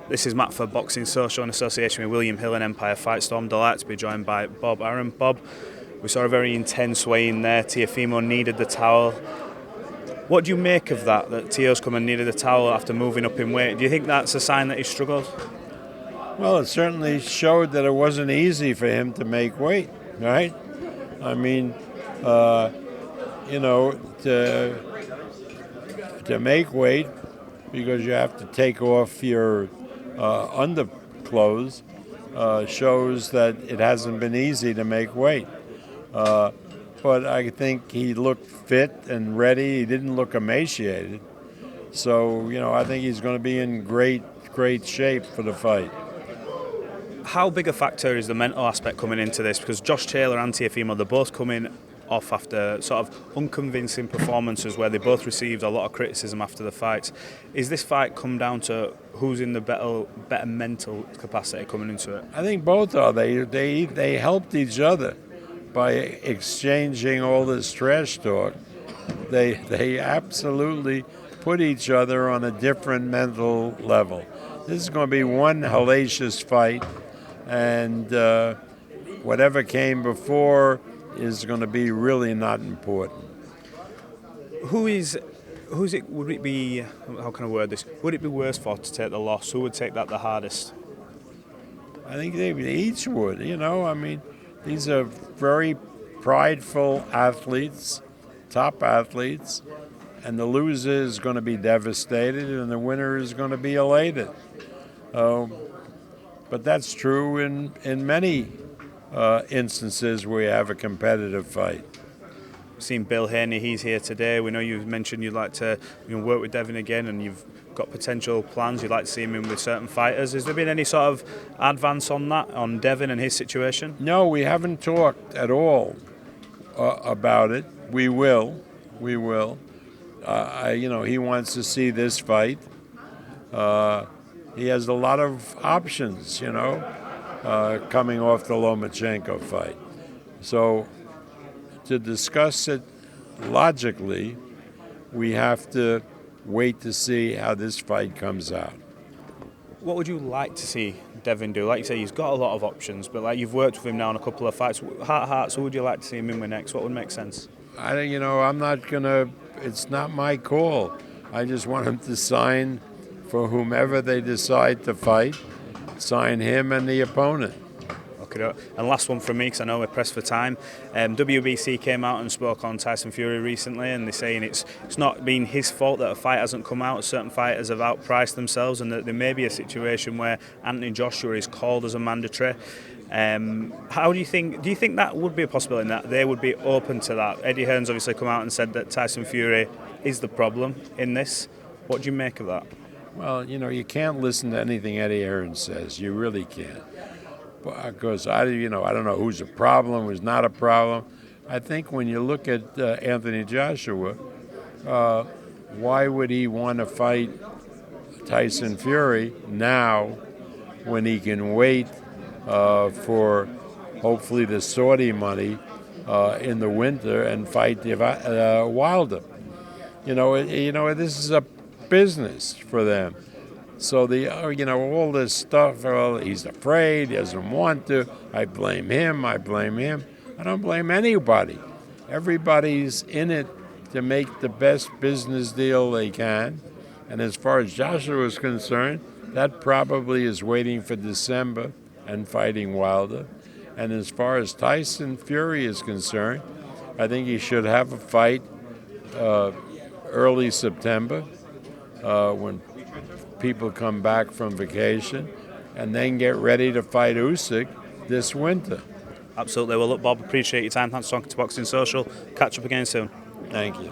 This is Matt for Boxing Social in association with William Hill and Empire Fight Storm. Delighted to be joined by Bob Arum. Bob, we saw a very intense weigh-in there. Teofimo needed the towel. What do you make of that Teo's come and needed the towel after moving up in weight? Do you think that's a sign that he struggled? Well, it certainly showed that it wasn't easy for him to make weight, right? I mean, to make weight, because you have to take off your underclothes, shows that it hasn't been easy to make weight. But I think he looked fit and ready. He didn't look emaciated. So, I think he's going to be in great shape for the fight. How big a factor is the mental aspect coming into this? Because Josh Taylor and Teofimo, they're both coming off after sort of unconvincing performances where they both received a lot of criticism after the fights. Is this fight come down to who's in the better mental capacity coming into it? I think both are. They helped each other by exchanging all this trash talk. They absolutely put each other on a different mental level. This is going to be one hellacious fight, and whatever came before is going to be really not important. Would it be, how can I word this, would it be worse for to take the loss? Who would take that the hardest? I think they each would, I mean, these are very prideful athletes, top athletes, and the loser is going to be devastated and the winner is going to be elated. But that's true in many instances where you have a competitive fight. We've seen Bill Haney, he's here today. We know you've mentioned you'd like to work with Devin again, and you've got potential plans. You'd like to see him in with certain fighters. Has there been any sort of advance on that, on Devin and his situation? No, we haven't talked at all about it. We will. He wants to see this fight. He has a lot of options, coming off the Lomachenko fight. So to discuss it logically, we have to wait to see how this fight comes out. What would you like to see Devin do? Like you say, he's got a lot of options, but like you've worked with him now in a couple of fights. Hearts, who would you like to see him in with next? What would make sense? I'm not gonna. It's not my call. I just want him to sign for whomever they decide to fight. Sign him and the opponent. Okay, and last one from me, because I know we're pressed for time. WBC came out and spoke on Tyson Fury recently, and they're saying it's not been his fault that a fight hasn't come out. Certain fighters have outpriced themselves, and that there may be a situation where Anthony Joshua is called as a mandatory. How do you think that would be a possibility, and that they would be open to that? Eddie Hearn's obviously come out and said that Tyson Fury is the problem in this. What do you make of that? Well, you can't listen to anything Eddie Hearn says. You really can't. Because I don't know who's a problem, who's not a problem. I think when you look at Anthony Joshua, why would he want to fight Tyson Fury now when he can wait for hopefully the Saudi money in the winter and fight Wilder? This is a business for them. So all this stuff, he's afraid, he doesn't want to. I blame him. I don't blame anybody. Everybody's in it to make the best business deal they can. And as far as Joshua is concerned, that probably is waiting for December and fighting Wilder. And as far as Tyson Fury is concerned, I think he should have a fight early September when people come back from vacation, and then get ready to fight Usyk this winter. Absolutely. Well, look, Bob, appreciate your time. Thanks for talking to Boxing Social. Catch up again soon. Thank you.